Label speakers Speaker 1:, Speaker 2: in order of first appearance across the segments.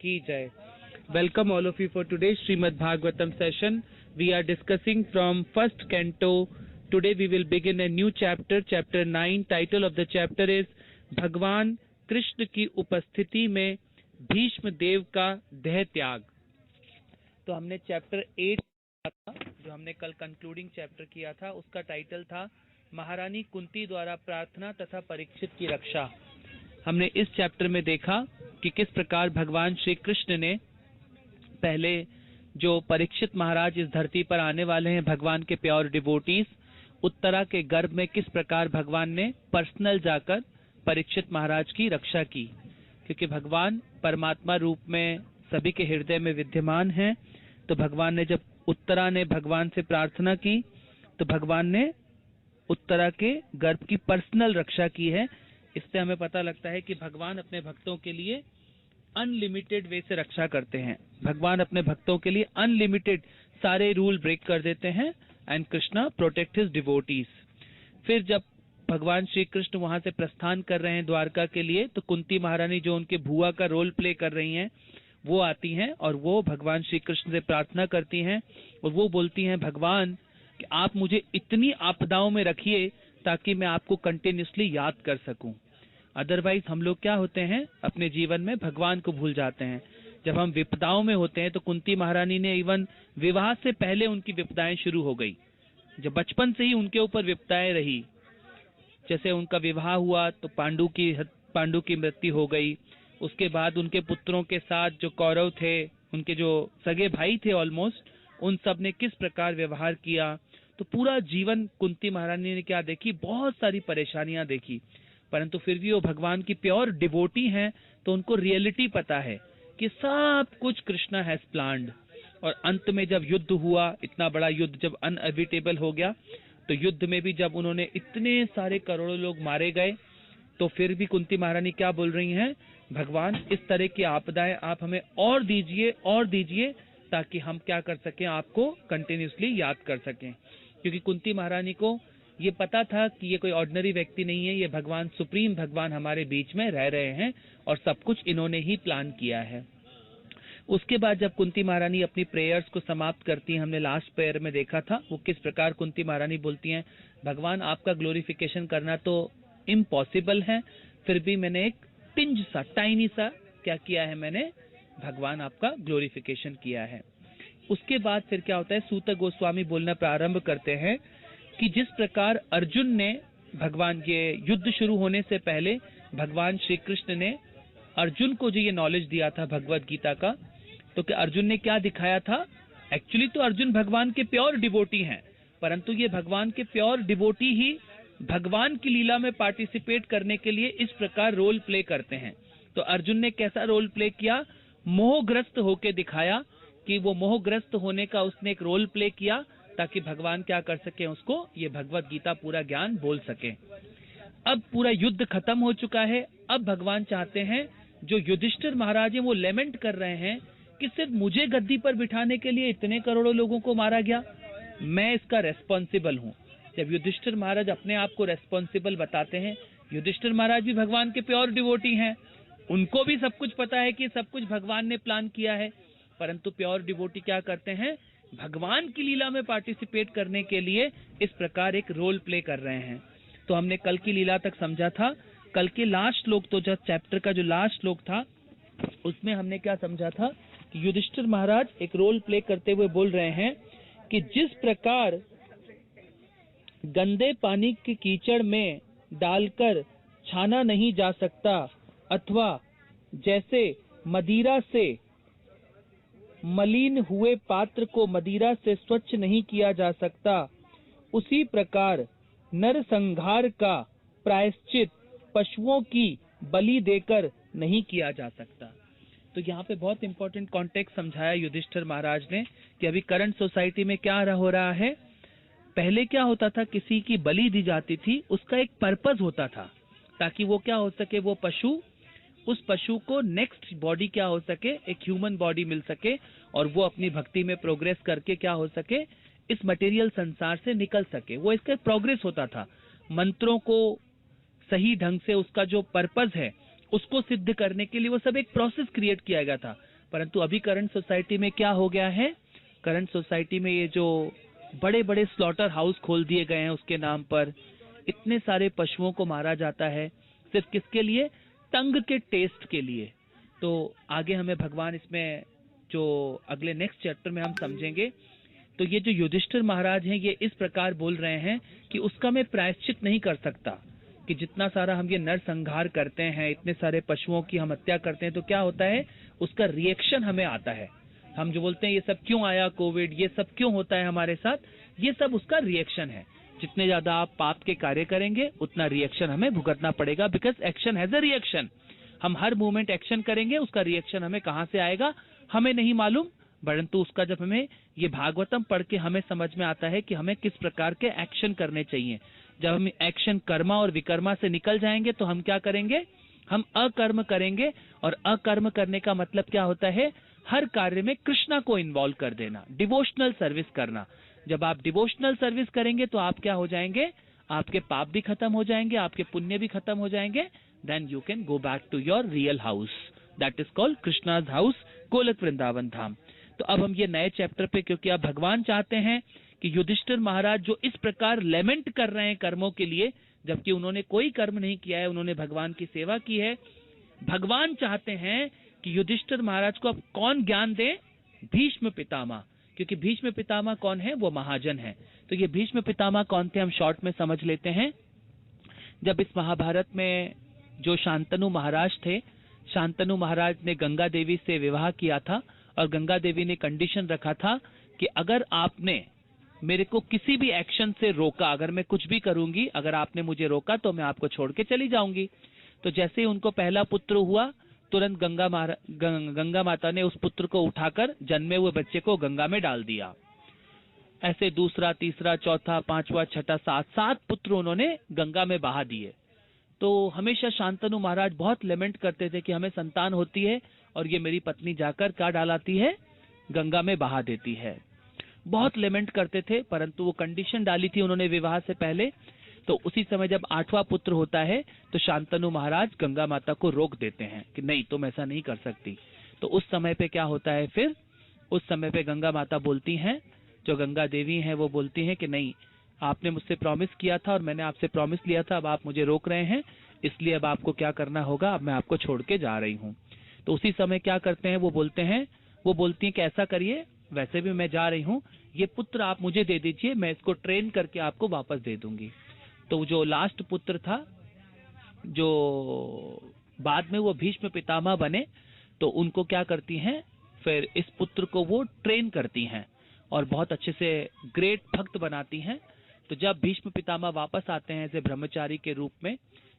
Speaker 1: की जय. Welcome all of you for today's Srimad Bhagavatam session. We are discussing from first canto. Today we will begin a new chapter, chapter 9. Title of the chapter is भगवान कृष्ण की उपस्थिति में भीष्म देव का देह त्याग. तो हमने चैप्टर 8 था, जो हमने कल कंक्लूडिंग चैप्टर किया था, उसका टाइटल था महारानी कुंती द्वारा प्रार्थना तथा परीक्षित की रक्षा. हमने इस चैप्टर में देखा कि किस प्रकार भगवान श्री कृष्ण ने पहले जो परीक्षित महाराज इस धरती पर आने वाले हैं, भगवान के प्योर डिवोटीज, उत्तरा के गर्भ में किस प्रकार भगवान ने पर्सनल जाकर परीक्षित महाराज की रक्षा की, क्योंकि भगवान परमात्मा रूप में सभी के हृदय में विद्यमान हैं. तो भगवान ने जब उत्तरा ने भगवान से प्रार्थना की तो भगवान ने उत्तरा के गर्भ की पर्सनल रक्षा की है. इससे हमें पता लगता है कि भगवान अपने भक्तों के लिए अनलिमिटेड वे से रक्षा करते हैं. भगवान अपने भक्तों के लिए अनलिमिटेड सारे रूल ब्रेक कर देते हैं. And Krishna protect his devotees. फिर जब भगवान श्री कृष्ण वहां से प्रस्थान कर रहे हैं द्वारका के लिए, तो कुंती महारानी जो उनके भुआ का रोल प्ले कर रही हैं, वो आती हैं और वो भगवान श्री कृष्ण से प्रार्थना करती हैं और वो बोलती हैं, भगवान कि आप मुझे इतनी आपदाओं में रखिए ताकि मैं आपको कंटिन्यूसली याद कर सकूं. अदरवाइज हम लोग क्या होते हैं, अपने जीवन में भगवान को भूल जाते हैं. जब हम विपदाओं में होते हैं, तो कुंती महारानी ने इवन विवाह से पहले उनकी विपदाएं शुरू हो गई. जब बचपन से ही उनके ऊपर विपदाएं रही, जैसे उनका विवाह हुआ तो पांडु की मृत्यु हो गई. उसके बाद उनके पुत्रों के साथ जो कौरव थे, उनके जो सगे भाई थे ऑलमोस्ट, उन सब ने किस प्रकार व्यवहार किया. तो पूरा जीवन कुंती महारानी ने क्या देखी, बहुत सारी परेशानियां देखी. परंतु फिर भी वो भगवान की प्योर डिवोटी हैं, तो उनको रियलिटी पता है कि सब कुछ कृष्णा हैज प्लान्ड. और अंत में जब युद्ध हुआ, इतना बड़ा युद्ध जब अनएविटेबल हो गया, तो युद्ध में भी जब उन्होंने इतने सारे करोड़ों लोग मारे गए, तो फिर भी कुंती महारानी क्या बोल रही हैं, भगवान इस तरह की आपदाएं आप हमें और दीजिए ताकि हम क्या कर सकें, आपको कंटिन्यूसली याद कर सकें. क्योंकि कुंती महारानी को ये पता था कि ये कोई ऑर्डिनरी व्यक्ति नहीं है, ये भगवान सुप्रीम भगवान हमारे बीच में रह रहे हैं और सब कुछ इन्होंने ही प्लान किया है. उसके बाद जब कुंती महारानी अपनी प्रेयर्स को समाप्त करती हैं, हमने लास्ट प्रेयर में देखा था वो किस प्रकार कुंती महारानी बोलती हैं, भगवान आपका ग्लोरिफिकेशन करना तो इम्पॉसिबल है, फिर भी मैंने एक टिंज सा, टाइनी सा क्या किया है, मैंने भगवान आपका ग्लोरिफिकेशन किया है. उसके बाद फिर क्या होता है, सूत गोस्वामी बोलना प्रारंभ करते हैं कि जिस प्रकार अर्जुन ने भगवान के युद्ध शुरू होने से पहले भगवान श्री कृष्ण ने अर्जुन को जो ये नॉलेज दिया था भगवत गीता का, तो क्या अर्जुन ने क्या दिखाया था, एक्चुअली तो अर्जुन भगवान के प्योर डिवोटी हैं, परंतु ये भगवान के प्योर डिवोटी ही भगवान की लीला में पार्टिसिपेट करने के लिए इस प्रकार रोल प्ले करते हैं. तो अर्जुन ने कैसा रोल प्ले किया, मोहग्रस्त होके दिखाया कि वो मोहग्रस्त होने का उसने एक रोल प्ले किया ताकि भगवान क्या कर सके, उसको ये भगवत गीता पूरा ज्ञान बोल सके. अब पूरा युद्ध खत्म हो चुका है. अब भगवान चाहते हैं, जो युधिष्ठिर महाराज हैं वो लेमेंट कर रहे हैं कि सिर्फ मुझे गद्दी पर बिठाने के लिए इतने करोड़ों लोगों को मारा गया, मैं इसका रेस्पॉन्सिबल हूँ. जब युधिष्ठिर महाराज अपने आप को रेस्पॉन्सिबल बताते हैं, युधिष्ठिर महाराज भी भगवान के प्योर डिवोटी हैं, उनको भी सब कुछ पता है कि सब कुछ भगवान ने प्लान किया है, परंतु प्योर डिवोटी क्या करते हैं, भगवान की लीला में पार्टिसिपेट करने के लिए इस प्रकार एक रोल प्ले कर रहे हैं. तो हमने कल की लीला तक समझा था. कल के लास्ट श्लोक, तो जब चैप्टर का जो लास्ट श्लोक था उसमें हमने क्या समझा था कि युधिष्ठिर महाराज एक रोल प्ले करते हुए बोल रहे हैं कि जिस प्रकार गंदे पानी के कीचड़ में डालकर छाना नहीं जा सकता, अथवा जैसे मदिरा से मलिन हुए पात्र को मदिरा से स्वच्छ नहीं किया जा सकता, उसी प्रकार नरसंहार का प्रायश्चित पशुओं की बलि देकर नहीं किया जा सकता. तो यहाँ पे बहुत इंपॉर्टेंट कॉन्टेक्स्ट समझाया युधिष्ठिर महाराज ने कि अभी करंट सोसाइटी में क्या हो रहा है. पहले क्या होता था, किसी की बलि दी जाती थी, उसका एक पर्पस होता था ताकि वो क्या हो सके, वो पशु, उस पशु को नेक्स्ट बॉडी क्या हो सके, एक ह्यूमन बॉडी मिल सके और वो अपनी भक्ति में प्रोग्रेस करके क्या हो सके, इस मटेरियल संसार से निकल सके. वो इसका प्रोग्रेस होता था. मंत्रों को सही ढंग से उसका जो पर्पस है उसको सिद्ध करने के लिए वो सब एक प्रोसेस क्रिएट किया गया था. परंतु अभी करंट सोसाइटी में क्या हो गया है, करंट सोसाइटी में ये जो बड़े बड़े स्लॉटर हाउस खोल दिए गए हैं उसके नाम पर, इतने सारे पशुओं को मारा जाता है सिर्फ किसके लिए, टंग के टेस्ट के लिए। तो आगे हमें भगवान इसमें जो अगले नेक्स्ट चैप्टर में हम समझेंगे। तो ये जो युधिष्ठिर महाराज हैं ये इस प्रकार बोल रहे हैं कि उसका मैं प्रायश्चित नहीं कर सकता, कि जितना सारा हम ये नरसंहार करते हैं, इतने सारे पशुओं की हम हत्या करते हैं, तो क्या होता है उसका रिएक्शन हमें आता है। हम जो बोलते हैं ये सब क्यों आया, कोविड, ये सब क्यों होता है हमारे साथ, ये सब उसका रिएक्शन है। जितने ज्यादा आप पाप के कार्य करेंगे उतना रिएक्शन हमें भुगतना पड़ेगा, because action has a reaction. हम हर मूवमेंट एक्शन करेंगे, उसका रिएक्शन हमें कहां से आएगा हमें नहीं मालूम, परंतु उसका जब हमें ये भागवतम पढ़ के हमें समझ में आता है कि हमें किस प्रकार के एक्शन करने चाहिए। जब हम एक्शन कर्मा और विकर्मा से निकल जाएंगे तो हम क्या करेंगे, हम अकर्म करेंगे। और अकर्म करने का मतलब क्या होता है, हर कार्य में कृष्णा को इन्वॉल्व कर देना, डिवोशनल सर्विस करना। जब आप डिवोशनल सर्विस करेंगे तो आप क्या हो जाएंगे, आपके पाप भी खत्म हो जाएंगे, आपके पुण्य भी खत्म हो जाएंगे। Then you can go back to your real house, that is called Krishna's house, Golok Vrindavan धाम। तो अब हम ये नए चैप्टर पे, क्योंकि अब भगवान चाहते हैं कि युधिष्ठिर महाराज जो इस प्रकार लेमेंट कर रहे हैं कर्मों के लिए, जबकि उन्होंने कोई कर्म नहीं किया है, उन्होंने भगवान की सेवा की है, भगवान चाहते हैं कि युधिष्ठिर महाराज को अब कौन ज्ञान दे, भीष्म पितामह। क्योंकि भीष्म पितामह कौन है, वो महाजन है। तो ये भीष्म पितामह कौन थे हम शॉर्ट में समझ लेते हैं। जब इस महाभारत में जो शांतनु महाराज थे, शांतनु महाराज ने गंगा देवी से विवाह किया था और गंगा देवी ने कंडीशन रखा था कि अगर आपने मेरे को किसी भी एक्शन से रोका, अगर मैं कुछ भी करूंगी, अगर आपने मुझे रोका तो मैं आपको छोड़ के चली जाऊंगी। तो जैसे ही उनको पहला पुत्र हुआ, तुरंत गंगा माता ने उस पुत्र को उठाकर जन्मे हुए बच्चे को गंगा में डाल दिया। ऐसे दूसरा, तीसरा, चौथा, पांचवा, छठा, सात पुत्र उन्होंने गंगा में बहा दिए। तो हमेशा शांतनु महाराज बहुत लेमेंट करते थे कि हमें संतान होती है और ये मेरी पत्नी जाकर क्या डालाती है, गंगा में बहा देती है। बहुत लेमेंट करते थे, परंतु वो कंडीशन डाली थी उन्होंने विवाह से पहले। तो उसी समय जब 8वां पुत्र होता है तो शांतनु महाराज गंगा माता को रोक देते हैं कि नहीं, तुम ऐसा नहीं कर सकती। तो उस समय पे क्या होता है, फिर उस समय पे गंगा माता बोलती हैं, जो गंगा देवी हैं वो बोलती हैं कि नहीं, आपने मुझसे प्रॉमिस किया था और मैंने आपसे प्रॉमिस लिया था, अब आप मुझे रोक रहे हैं, इसलिए अब आपको क्या करना होगा, अब मैं आपको छोड़ के जा रही हूँ। तो उसी समय क्या करते हैं, वो बोलती हैं कि ऐसा करिए, वैसे भी मैं जा रही हूँ, ये पुत्र आप मुझे दे दीजिए, मैं इसको ट्रेन करके आपको वापस दे दूंगी। तो जो लास्ट पुत्र था, जो बाद में वो भीष्म पितामह बने, तो उनको क्या करती हैं, फिर इस पुत्र को वो ट्रेन करती हैं और बहुत अच्छे से ग्रेट भक्त बनाती हैं। तो जब भीष्म पितामह वापस आते हैं ऐसे ब्रह्मचारी के रूप में,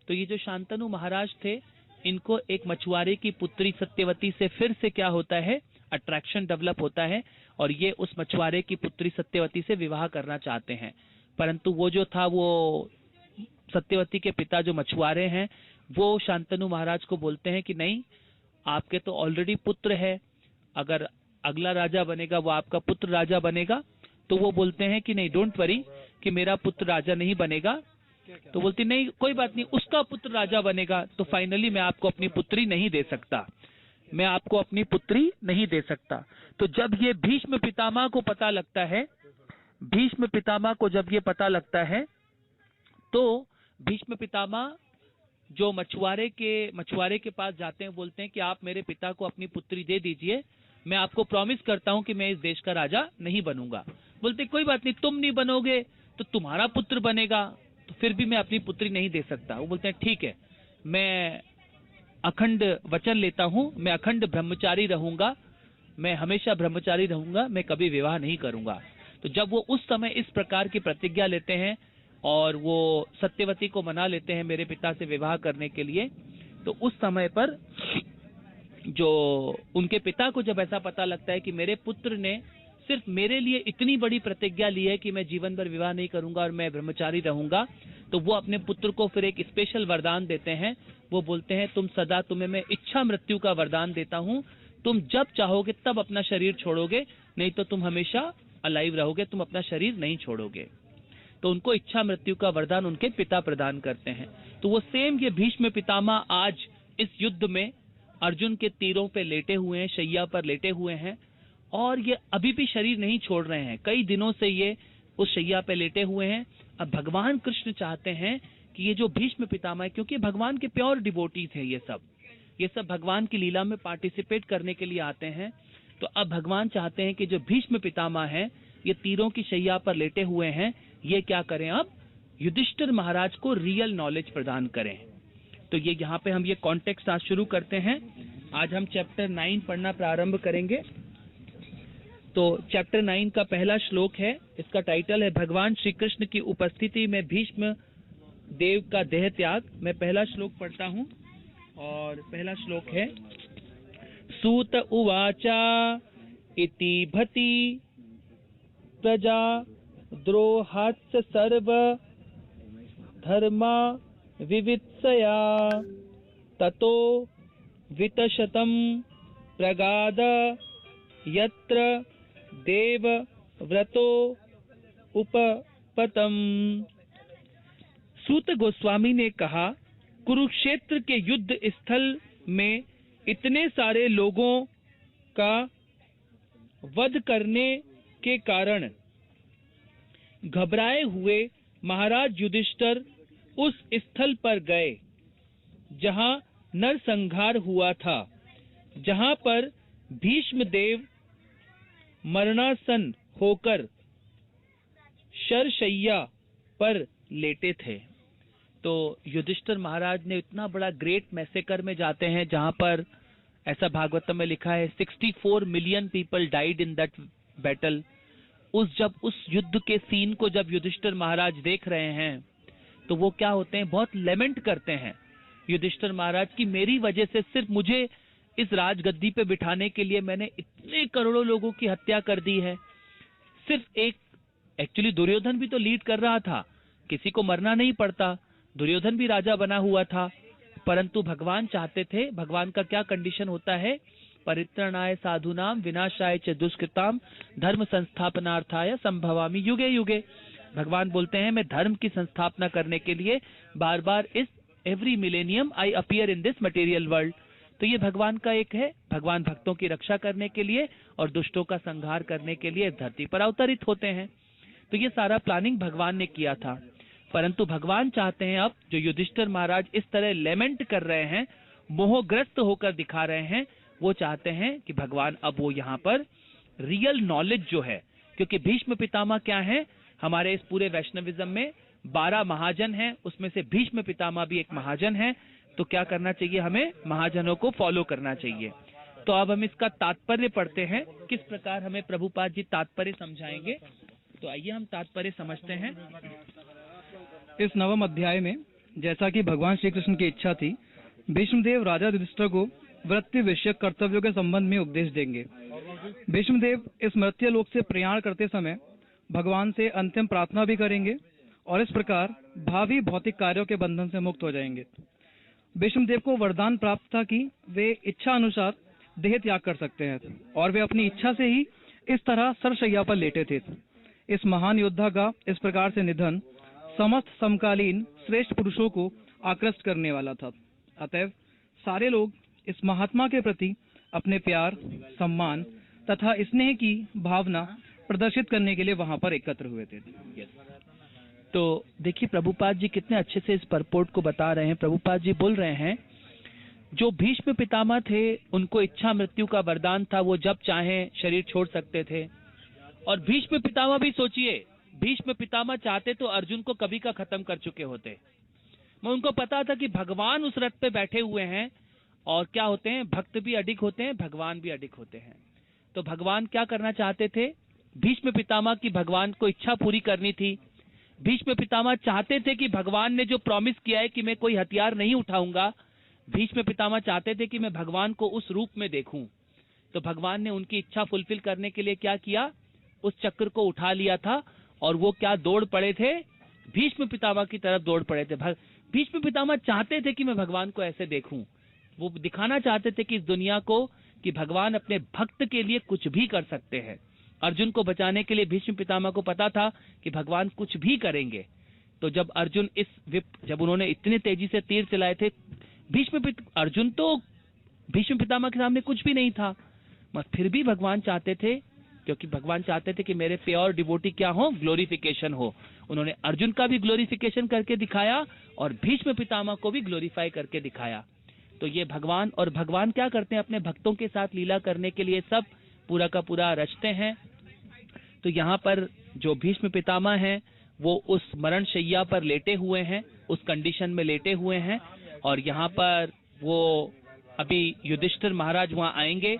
Speaker 1: तो ये जो शांतनु महाराज थे, इनको एक मछुआरे की पुत्री सत्यवती से फिर से क्या होता है, अट्रैक्शन डेवलप होता है और ये उस मछुआरे की पुत्री सत्यवती से विवाह करना चाहते हैं। परंतु वो जो था, वो सत्यवती के पिता जो मछुआरे हैं, वो शांतनु महाराज को बोलते हैं कि नहीं, आपके तो ऑलरेडी पुत्र है, अगर अगला राजा बनेगा वो आपका पुत्र राजा बनेगा। तो वो बोलते हैं कि नहीं, डोंट वरी, कि मेरा पुत्र राजा नहीं बनेगा। तो बोलती नहीं, कोई बात नहीं, उसका पुत्र राजा बनेगा। तो फाइनली मैं आपको अपनी पुत्री नहीं दे सकता, मैं आपको अपनी पुत्री नहीं दे सकता। तो जब ये भीष्म पितामह को पता लगता है, भीष्म पितामह को जब ये पता लगता है, तो भीष्म पितामह जो मछुआरे के पास जाते हैं, बोलते हैं कि आप मेरे पिता को अपनी पुत्री दे दीजिए, मैं आपको प्रॉमिस करता हूं कि मैं इस देश का राजा नहीं बनूंगा। बोलते कोई बात नहीं, तुम नहीं बनोगे तो तुम्हारा पुत्र बनेगा, तो फिर भी मैं अपनी पुत्री नहीं दे सकता। वो बोलते हैं ठीक है, मैं अखंड वचन लेता हूं, मैं अखंड ब्रह्मचारी रहूंगा, मैं हमेशा ब्रह्मचारी रहूंगा, मैं कभी विवाह नहीं करूंगा। तो जब वो उस समय इस प्रकार की प्रतिज्ञा लेते हैं और वो सत्यवती को मना लेते हैं मेरे पिता से विवाह करने के लिए, तो उस समय पर जो उनके पिता को जब ऐसा पता लगता है कि मेरे पुत्र ने सिर्फ मेरे लिए इतनी बड़ी प्रतिज्ञा ली है कि मैं जीवन भर विवाह नहीं करूंगा और मैं ब्रह्मचारी रहूंगा, तो वो अपने पुत्र को फिर एक स्पेशल वरदान देते हैं। वो बोलते हैं, तुम सदा, तुम्हें मैं इच्छा मृत्यु का वरदान देता हूं, तुम जब चाहोगे तब अपना शरीर छोड़ोगे, नहीं तो तुम हमेशा अलाइव रहोगे, तुम अपना शरीर नहीं छोड़ोगे। तो उनको इच्छा मृत्यु का वरदान उनके पिता प्रदान करते हैं। तो वो सेम ये भीष्म पितामह आज इस युद्ध में अर्जुन के तीरों पे लेटे हुए हैं, शैया पर लेटे हुए हैं, और ये अभी भी शरीर नहीं छोड़ रहे हैं। कई दिनों से ये उस शैया पे लेटे हुए हैं। अब भगवान कृष्ण चाहते हैं कि ये जो भीष्म पितामह है, क्योंकि भगवान के प्योर डिवोटीज हैं ये सब भगवान की लीला में पार्टिसिपेट करने के लिए आते हैं। तो अब भगवान चाहते हैं कि जो भीष्म पितामह है, ये तीरों की शैया पर लेटे हुए हैं, ये क्या करें, अब युधिष्ठिर महाराज को रियल नॉलेज प्रदान करें। तो ये यहाँ पे हम ये कॉन्टेक्स्ट आज शुरू करते हैं। आज हम चैप्टर 9 पढ़ना प्रारंभ करेंगे। तो चैप्टर 9 का पहला श्लोक है, इसका टाइटल है भगवान श्री कृष्ण की उपस्थिति में भीष्म देव का देह त्याग। मैं पहला श्लोक पढ़ता हूँ, और पहला श्लोक है, सूत उवाचा इति भति प्रजा द्रोहात्स सर्व धर्मा विवित्सया ततो वितशतं प्रगाद यत्र देव व्रतो उपपतम। सूत गोस्वामी ने कहा, कुरुक्षेत्र के युद्ध स्थल में इतने सारे लोगों का वध करने के कारण घबराए हुए महाराज युधिष्ठिर उस स्थल पर गए जहां नरसंहार हुआ था, जहां पर भीष्म देव मरणासन होकर शरशैया पर लेटे थे। तो युधिष्ठिर महाराज ने इतना बड़ा ग्रेट मैसेकर में जाते हैं, जहां पर ऐसा भागवतम में लिखा है 64 million people died in that battle. जब उस युद्ध के सीन को जब युधिष्ठिर महाराज देख रहे हैं, तो वो क्या होते हैं, बहुत लेमेंट करते हैं युधिष्ठिर महाराज की, मेरी वजह से, सिर्फ मुझे इस राजगद्दी पे बिठाने के लिए मैंने इतने करोड़ों लोगों की हत्या कर दी है। सिर्फ एक, एक्चुअली दुर्योधन भी तो लीड कर रहा था, किसी को मरना नहीं पड़ता, दुर्योधन भी राजा बना हुआ था, परंतु भगवान चाहते थे, भगवान का क्या कंडीशन होता है, परित्रणाय साधुनाम विनाशाय च दुष्कृताम धर्म संस्थापनार्थाय संभवामि युगे युगे। भगवान बोलते हैं, मैं धर्म की संस्थापना करने के लिए बार बार इस every millennium I appear in this material world. तो ये भगवान का एक है, भगवान भक्तों की रक्षा करने के लिए और दुष्टों का संहार करने के लिए धरती पर अवतरित होते हैं। तो ये सारा प्लानिंग भगवान ने किया था, परंतु भगवान चाहते हैं, अब जो युधिष्ठिर महाराज इस तरह लेमेंट कर रहे हैं, मोहग्रस्त होकर दिखा रहे हैं, वो चाहते हैं कि भगवान अब वो यहाँ पर रियल नॉलेज जो है, क्योंकि भीष्म पितामह क्या है, हमारे इस पूरे वैष्णविज्म में 12 महाजन हैं, उसमें से भीष्म पितामह भी एक महाजन है। तो क्या करना चाहिए, हमें महाजनों को फॉलो करना चाहिए। तो अब हम इसका तात्पर्य पढ़ते हैं, किस प्रकार हमें प्रभुपाद जी तात्पर्य समझाएंगे। तो आइए हम तात्पर्य समझते हैं।
Speaker 2: इस नवम अध्याय में, जैसा कि भगवान श्री कृष्ण की इच्छा थी, भीष्मदेव राजा युधिष्ठिर को वृत्ति विषयक कर्तव्यों के संबंध में उपदेश देंगे। भीष्मदेव इस मर्त्य लोक से प्रयाण करते समय भगवान से अंतिम प्रार्थना भी करेंगे और इस प्रकार भावी भौतिक कार्यों के बंधन से मुक्त हो जाएंगे। भीष्मदेव को वरदान प्राप्त था कि वे इच्छा अनुसार देह त्याग कर सकते हैं, और वे अपनी इच्छा से ही इस तरह सरशैया पर लेटे थे। इस महान योद्धा का इस प्रकार से निधन समस्त समकालीन श्रेष्ठ पुरुषों को आकृष्ट करने वाला था। अतएव सारे लोग इस महात्मा के प्रति अपने प्यार, सम्मान तथा स्नेह की भावना प्रदर्शित करने के लिए वहां पर एकत्र हुए थे।
Speaker 1: तो देखिए प्रभुपाद जी कितने अच्छे से इस परपोर्ट को बता रहे हैं। प्रभुपाद जी बोल रहे हैं, जो भीष्म पितामह थे, उनको इच्छा मृत्यु का वरदान था, वो जब चाहें शरीर छोड़ सकते थे। और भीष्म पितामह भी सोचिए, भीष्म पितामह चाहते तो अर्जुन को कभी का खत्म कर चुके होते। मैं उनको पता था कि भगवान उस रथ पे बैठे हुए हैं, और क्या होते हैं, भक्त भी अडिग होते हैं, भगवान भी अडिग होते हैं। तो भगवान क्या करना चाहते थे, भीष्म पितामह की भगवान को इच्छा पूरी करनी थी। भीष्म पितामह चाहते थे कि भगवान ने जो प्रॉमिस किया है कि मैं कोई हथियार नहीं उठाऊंगा, भीष्म पितामह चाहते थे कि मैं भगवान को उस रूप में देखूं। तो भगवान ने उनकी इच्छा फुलफिल करने के लिए क्या किया, उस चक्र को उठा लिया था, और वो क्या दौड़ पड़े थे, भीष्म पितामह की तरफ दौड़ पड़े थे। भीष्म पितामह चाहते थे कि मैं भगवान को ऐसे देखूं, वो दिखाना चाहते थे कि इस दुनिया को कि भगवान अपने भक्त के लिए कुछ भी कर सकते हैं। अर्जुन को बचाने के लिए भीष्म पितामह को पता था कि भगवान कुछ भी करेंगे। तो जब अर्जुन जब उन्होंने इतने तेजी से तीर चलाए थे, अर्जुन तो भीष्म पितामह के सामने कुछ भी नहीं था, मगर फिर भी भगवान चाहते थे, क्योंकि भगवान चाहते थे कि मेरे प्योर डिवोटी क्या हो, ग्लोरिफिकेशन हो। उन्होंने अर्जुन का भी ग्लोरिफिकेशन करके दिखाया और भीष्म पितामह को भी ग्लोरीफाई करके दिखाया। तो ये भगवान, और भगवान क्या करते हैं, अपने भक्तों के साथ लीला करने के लिए सब पूरा का पूरा रचते हैं। तो यहाँ पर जो भीष्म पितामह हैं वो उस मरण शैया पर लेटे हुए हैं, उस कंडीशन में लेटे हुए हैं, और यहाँ पर वो अभी युधिष्ठिर महाराज वहां आएंगे।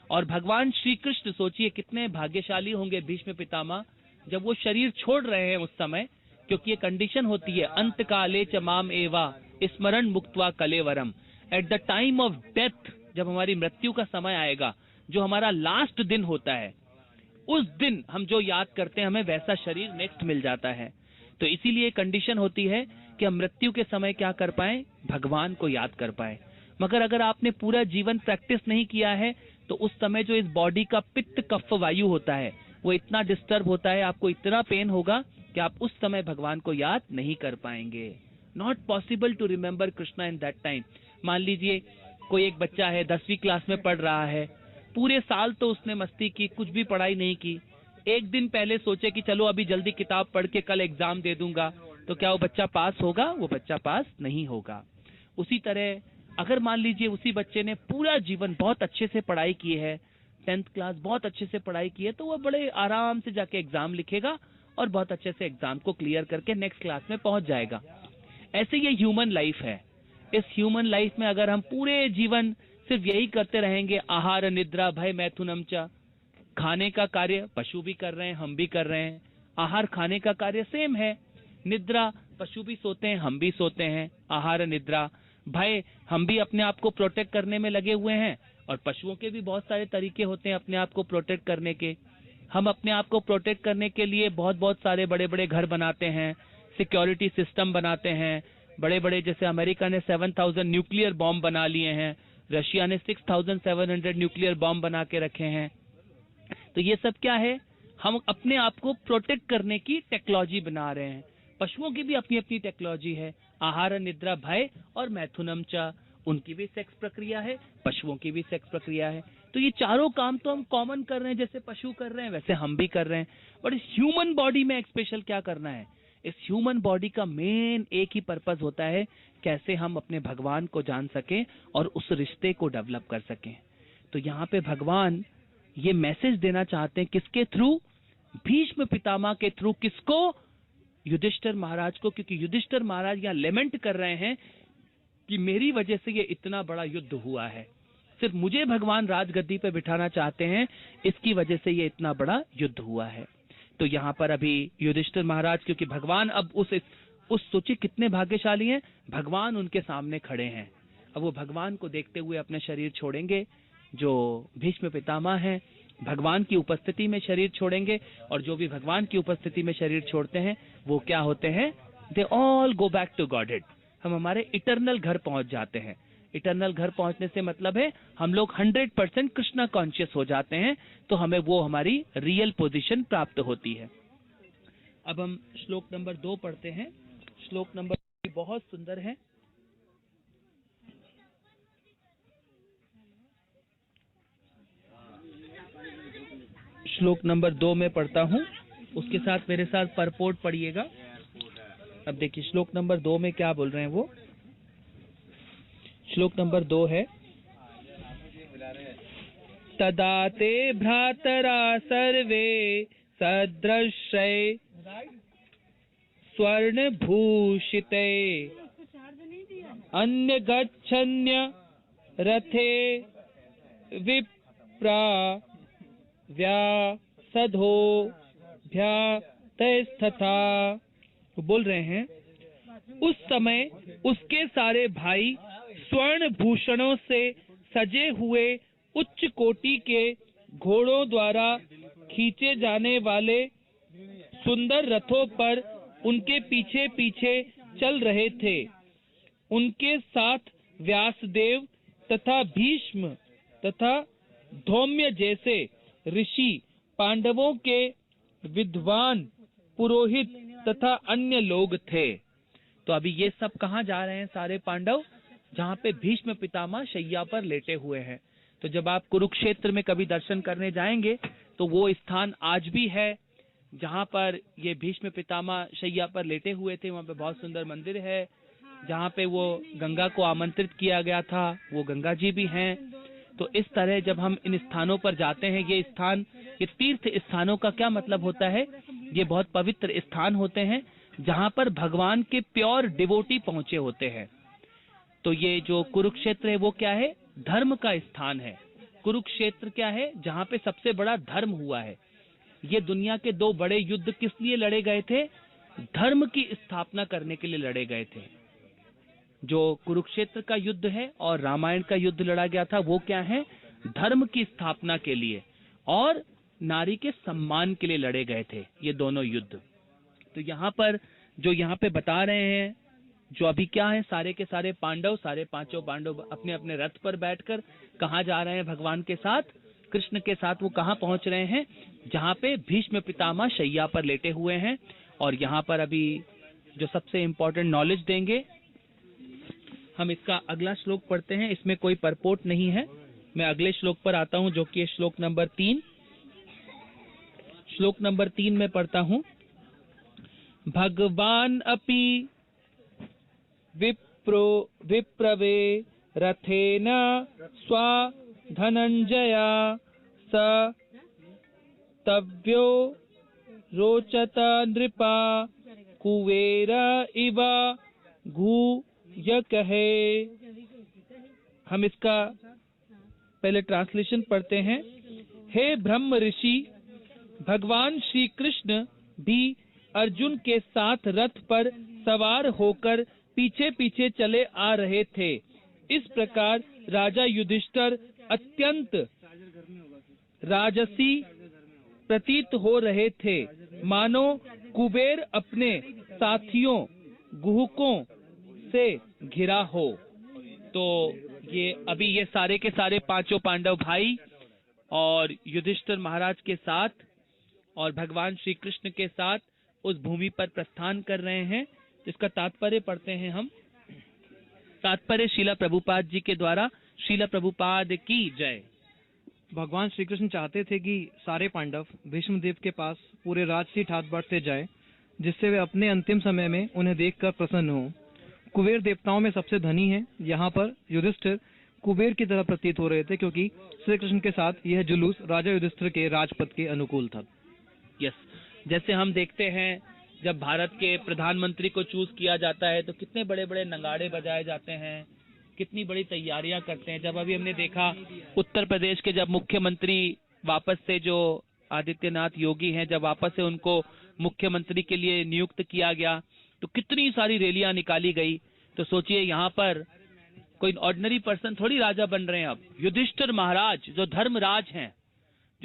Speaker 1: और भगवान श्री कृष्ण, सोचिए कितने भाग्यशाली होंगे भीष्म पितामह जब वो शरीर छोड़ रहे हैं उस समय, क्योंकि ये कंडीशन होती है, अंत काले च माम एवा स्मरण मुक्त्वा कलेवरम। At the time of death, जब हमारी मृत्यु का समय आएगा, जो हमारा लास्ट दिन होता है, उस दिन हम जो याद करते हैं, हमें वैसा शरीर नेक्स्ट मिल जाता है। तो इसीलिए कंडीशन होती है कि हम मृत्यु के समय क्या कर पाए, भगवान को याद कर पाए। मगर अगर आपने पूरा जीवन प्रैक्टिस नहीं किया है तो उस समय जो इस बॉडी का पित्त कफ वायु होता है वो इतना डिस्टर्ब होता है, आपको इतना पेन होगा कि आप उस समय भगवान को याद नहीं कर पाएंगे। Not possible to remember Krishna in that time. मान लीजिए कोई एक बच्चा है, 10वीं क्लास में पढ़ रहा है, पूरे साल तो उसने मस्ती की, कुछ भी पढ़ाई नहीं की, एक दिन पहले सोचे कि चलो अभी जल्दी किताब पढ़ के कल एग्जाम दे दूंगा, तो क्या वो बच्चा पास होगा? वो बच्चा पास नहीं होगा। उसी तरह अगर मान लीजिए उसी बच्चे ने पूरा जीवन बहुत अच्छे से पढ़ाई की है, 10th क्लास बहुत अच्छे से पढ़ाई की है, तो वो बड़े आराम से जाके एग्जाम लिखेगा और बहुत अच्छे से एग्जाम को क्लियर करके नेक्स्ट क्लास में पहुंच जाएगा। ऐसे ये ह्यूमन लाइफ है। इस ह्यूमन लाइफ में अगर हम पूरे जीवन सिर्फ यही करते रहेंगे, आहार निद्रा भय मैथुनम च, खाने का कार्य पशु भी कर रहे हैं, हम भी कर रहे हैं। आहार खाने का कार्य सेम है, निद्रा पशु भी सोते हैं, हम भी सोते हैं। आहार निद्रा भय, हम भी अपने आप को प्रोटेक्ट करने में लगे हुए हैं, और पशुओं के भी बहुत सारे तरीके होते हैं अपने आप को प्रोटेक्ट करने के। हम अपने आप को प्रोटेक्ट करने के लिए बहुत सारे बड़े बड़े घर बनाते हैं, सिक्योरिटी सिस्टम बनाते हैं, बड़े बड़े, जैसे अमेरिका ने 7000 न्यूक्लियर बॉम्ब बना लिए हैं, रशिया ने 6700 न्यूक्लियर बॉम्ब बना के रखे हैं। तो ये सब क्या है, हम अपने आप को प्रोटेक्ट करने की टेक्नोलॉजी बना रहे हैं। पशुओं की भी अपनी अपनी टेक्नोलॉजी है, आहार निद्रा भय और मैथुनम च, उनकी भी सेक्स प्रक्रिया है, पशुओं की भी सेक्स प्रक्रिया है। तो ये चारों काम तो हम कॉमन कर रहे हैं, जैसे पशु कर रहे हैं वैसे हम भी कर रहे हैं। बट इस ह्यूमन बॉडी में एक स्पेशल क्या करना है, इस ह्यूमन बॉडी का मेन एक ही पर्पस होता है, कैसे हम अपने भगवान को जान सकें और उस रिश्ते को डेवलप कर सकें। तो यहाँ पे भगवान ये मैसेज देना चाहते हैं, किसके थ्रू? भीष्म पितामह के थ्रू। किसको? युधिष्ठिर महाराज को, क्योंकि युधिष्ठिर महाराज यहाँ लेमेंट कर रहे हैं कि मेरी वजह से ये इतना बड़ा युद्ध हुआ है, सिर्फ मुझे भगवान राजगद्दी पे बिठाना चाहते हैं, इसकी वजह से ये इतना बड़ा युद्ध हुआ है। तो यहाँ पर अभी युधिष्ठिर महाराज, क्योंकि भगवान अब उस सोचिए कितने भाग्यशाली हैं, भगवान उनके सामने खड़े हैं। अब वो भगवान को देखते हुए अपने शरीर छोड़ेंगे, जो भीष्म पितामह हैं भगवान की उपस्थिति में शरीर छोड़ेंगे, और जो भी भगवान की उपस्थिति में शरीर छोड़ते हैं वो क्या होते हैं? They all go back to godhead. हम हमारे इटर्नल घर पहुंच जाते हैं। इटर्नल घर पहुंचने से मतलब है हम लोग 100% कृष्णा कॉन्शियस हो जाते हैं, तो हमें वो हमारी रियल पोजीशन प्राप्त होती है। अब हम श्लोक नंबर 2 पढ़ते हैं। श्लोक नंबर 2 बहुत सुंदर है। श्लोक नंबर 2 में पढ़ता हूँ, उसके साथ मेरे साथ परपोर्ट पढ़िएगा। अब देखिए श्लोक नंबर 2 में क्या बोल रहे हैं वो। श्लोक नंबर 2 है, तदा ते भ्रातरा सर्वे सदृशै स्वर्ण भूषिते अन्य गच्छन्य रथे विप्रा व्यासधो भ्यातस्तथा। बोल रहे हैं उस समय उसके सारे भाई स्वर्ण भूषणों से सजे हुए उच्च कोटि के घोड़ों द्वारा खींचे जाने वाले सुंदर रथों पर उनके पीछे पीछे चल रहे थे। उनके साथ व्यासदेव तथा भीष्म तथा धौम्य जैसे ऋषि, पांडवों के विद्वान पुरोहित तथा अन्य लोग थे। तो अभी ये सब कहाँ जा रहे हैं? सारे पांडव जहाँ पे भीष्म पितामह शैया पर लेटे हुए हैं। तो जब आप कुरुक्षेत्र में कभी दर्शन करने जाएंगे तो वो स्थान आज भी है जहाँ पर ये भीष्म पितामह शैया पर लेटे हुए थे। वहाँ पे बहुत सुंदर मंदिर है जहाँ पे वो गंगा को आमंत्रित किया गया था, वो गंगा जी भी हैं। तो इस तरह जब हम इन स्थानों पर जाते हैं, ये स्थान, ये तीर्थ स्थानों का क्या मतलब होता है, ये बहुत पवित्र स्थान होते हैं जहाँ पर भगवान के प्योर डिवोटी पहुंचे होते हैं। तो ये जो कुरुक्षेत्र है वो क्या है, धर्म का स्थान है। कुरुक्षेत्र क्या है, जहाँ पे सबसे बड़ा धर्म हुआ है। ये दुनिया के दो बड़े युद्ध किस लिए लड़े गए थे, धर्म की स्थापना करने के लिए लड़े गए थे। जो कुरुक्षेत्र का युद्ध है और रामायण का युद्ध लड़ा गया था वो क्या है, धर्म की स्थापना के लिए और नारी के सम्मान के लिए लड़े गए थे ये दोनों युद्ध। तो यहाँ पर जो यहाँ पे बता रहे हैं, जो अभी क्या है, सारे के सारे पांडव, सारे पांचों पांडव अपने अपने रथ पर बैठकर कहाँ जा रहे हैं, भगवान के साथ, कृष्ण के साथ वो कहाँ पहुंच रहे हैं, जहाँ पे भीष्म पितामह शैया पर लेटे हुए हैं। और यहाँ पर अभी जो सबसे इम्पोर्टेंट नॉलेज देंगे, हम इसका अगला श्लोक पढ़ते हैं। इसमें कोई परपोर्ट नहीं है। मैं अगले श्लोक पर आता हूँ जो कि है श्लोक नंबर 3। श्लोक नंबर 3 में पढ़ता हूँ, भगवान अपि विप्रवे रथेन स्वा धनंजया स तव्यो रोचत नृपा कुबेर इव कहे। हम इसका पहले ट्रांसलेशन पढ़ते हैं। हे ब्रह्म ऋषि, भगवान श्री कृष्ण भी अर्जुन के साथ रथ पर सवार होकर पीछे पीछे चले आ रहे थे। इस प्रकार राजा युधिष्ठिर अत्यंत राजसी प्रतीत हो रहे थे, मानो कुबेर अपने साथियों गुहकों से घिरा हो। तो ये अभी ये सारे के सारे पांचों पांडव भाई और युधिष्ठिर महाराज के साथ और भगवान श्री कृष्ण के साथ उस भूमि पर प्रस्थान कर रहे हैं। इसका तात्पर्य पढ़ते हैं हम। तात्पर्य श्रीला प्रभुपाद जी के द्वारा। श्रीला प्रभुपाद की जय।
Speaker 2: भगवान श्री कृष्ण चाहते थे कि सारे पांडव भीष्म देव के पास पूरे राजसी ठाट बाट से जाएं, जिससे वे अपने अंतिम समय में उन्हें देखकर प्रसन्न हों। कुबेर देवताओं में सबसे धनी है। यहाँ पर युधिष्ठिर कुबेर की तरह प्रतीत हो रहे थे, क्योंकि श्री कृष्ण के साथ यह जुलूस राजा युधिष्ठिर के राजपद के अनुकूल था।
Speaker 1: यस, जैसे हम देखते हैं जब भारत के प्रधानमंत्री को चूज किया जाता है तो कितने बड़े बड़े नगाड़े बजाए जाते हैं, कितनी बड़ी तैयारियां करते हैं। जब अभी हमने देखा उत्तर प्रदेश के जब मुख्यमंत्री वापस से, जो आदित्यनाथ योगी हैं, जब वापस से उनको मुख्यमंत्री के लिए नियुक्त किया गया तो कितनी सारी रैलियां निकाली गई। तो सोचिए यहाँ पर कोई ऑर्डिनरी पर्सन थोड़ी राजा बन रहे हैं। अब युधिष्ठिर महाराज जो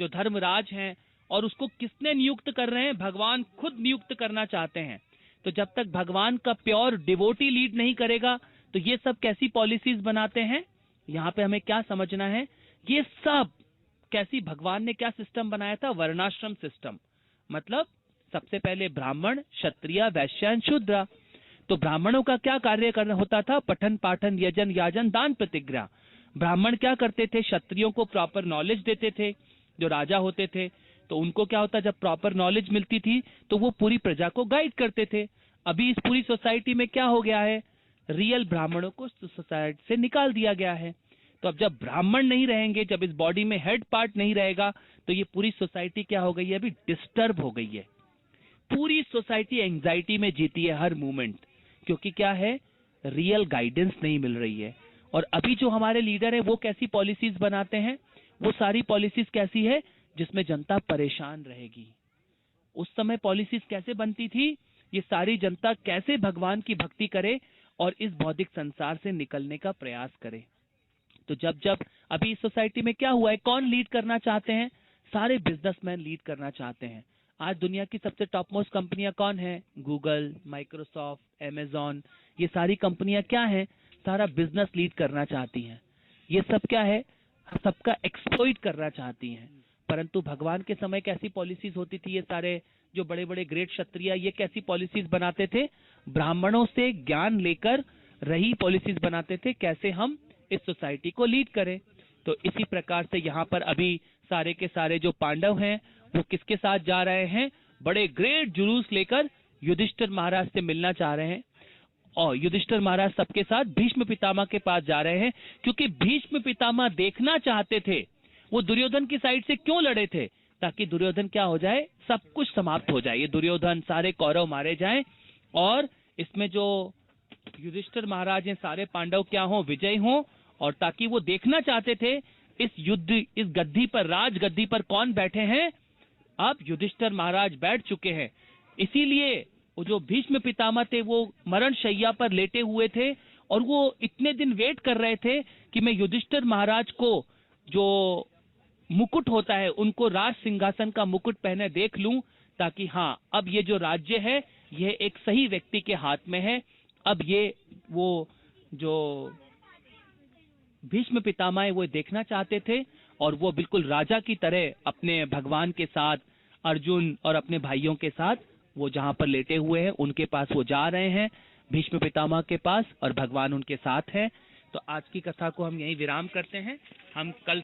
Speaker 1: धर्मराज हैं और उसको किसने नियुक्त कर रहे हैं, भगवान खुद नियुक्त करना चाहते हैं। तो जब तक भगवान का प्योर डिवोटी लीड नहीं करेगा तो ये सब कैसी पॉलिसीज बनाते हैं। यहाँ पे हमें क्या समझना है, ये सब कैसी, भगवान ने क्या सिस्टम बनाया था, वर्णाश्रम सिस्टम। मतलब सबसे पहले ब्राह्मण, क्षत्रिय, वैश्य, शूद्र। तो ब्राह्मणों का क्या कार्य करना होता था, पठन पाठन यजन याजन दान प्रतिज्ञा। ब्राह्मण क्या करते थे, क्षत्रियों को प्रॉपर नॉलेज देते थे। जो राजा होते थे तो उनको क्या होता, जब प्रॉपर नॉलेज मिलती थी तो वो पूरी प्रजा को गाइड करते थे। अभी इस पूरी सोसाइटी में क्या हो गया है, रियल ब्राह्मणों को सोसाइटी से निकाल दिया गया है। तो अब जब ब्राह्मण नहीं रहेंगे, जब इस बॉडी में हेड पार्ट नहीं रहेगा तो ये पूरी सोसाइटी क्या हो गई है, अभी डिस्टर्ब हो गई है। पूरी सोसाइटी एंजाइटी में जीती है हर मोमेंट, क्योंकि क्या है, रियल गाइडेंस नहीं मिल रही है। और अभी जो हमारे लीडर है वो कैसी पॉलिसीज बनाते हैं, वो सारी पॉलिसीज कैसी है जिसमें जनता परेशान रहेगी। उस समय पॉलिसीज कैसे बनती थी, ये सारी जनता कैसे भगवान की भक्ति करे और इस भौतिक संसार से निकलने का प्रयास करे। तो जब अभी इस सोसाइटी में क्या हुआ है, कौन लीड करना चाहते हैं, सारे बिजनेसमैन लीड करना चाहते हैं। आज दुनिया की सबसे टॉप मोस्ट कंपनियां कौन है, गूगल, माइक्रोसॉफ्ट, अमेजॉन, ये सारी कंपनियां क्या है, सारा बिजनेस लीड करना चाहती हैं। ये सब क्या है, सबका एक्सप्लॉइट करना चाहती हैं। परंतु भगवान के समय कैसी पॉलिसीज होती थी, ये सारे जो बड़े बड़े ग्रेट क्षत्रिय ये कैसी पॉलिसीज बनाते थे, ब्राह्मणों से ज्ञान लेकर रही पॉलिसीज बनाते थे, कैसे हम इस सोसाइटी को लीड करें। तो इसी प्रकार से यहाँ पर अभी सारे के सारे जो पांडव हैं वो किसके साथ जा रहे हैं, बड़े ग्रेट जुलूस लेकर युधिष्ठिर महाराज से मिलना चाह रहे हैं। और युधिष्ठिर महाराज सबके साथ भीष्म पितामह के पास जा रहे हैं, क्योंकि भीष्म पितामह देखना चाहते थे वो दुर्योधन की साइड से क्यों लड़े थे, ताकि दुर्योधन क्या हो जाए, सब कुछ समाप्त हो जाए, ये दुर्योधन सारे कौरव मारे जाएं और इसमें जो युधिष्ठिर महाराज हैं सारे पांडव क्या हो, विजय हो। और ताकि वो देखना चाहते थे इस युद्ध, इस गद्दी पर, राज गद्दी पर कौन बैठे हैं, अब युधिष्ठिर महाराज बैठ चुके हैं। इसीलिए वो जो भीष्म पितामह थे वो मरण शैया पर लेटे हुए थे और वो इतने दिन वेट कर रहे थे कि मैं युधिष्ठिर महाराज को जो मुकुट होता है, उनको राज सिंहासन का मुकुट पहने देख लूं, ताकि हाँ अब ये जो राज्य है ये एक सही व्यक्ति के हाथ में है। अब ये वो जो भीष्म पितामह है वो देखना चाहते थे और वो बिल्कुल राजा की तरह अपने भगवान के साथ, अर्जुन और अपने भाइयों के साथ वो जहां पर लेटे हुए हैं उनके पास वो जा रहे हैं, भीष्म पितामह के पास, और भगवान उनके साथ है। तो आज की कथा को हम यहीं विराम करते हैं। हम कल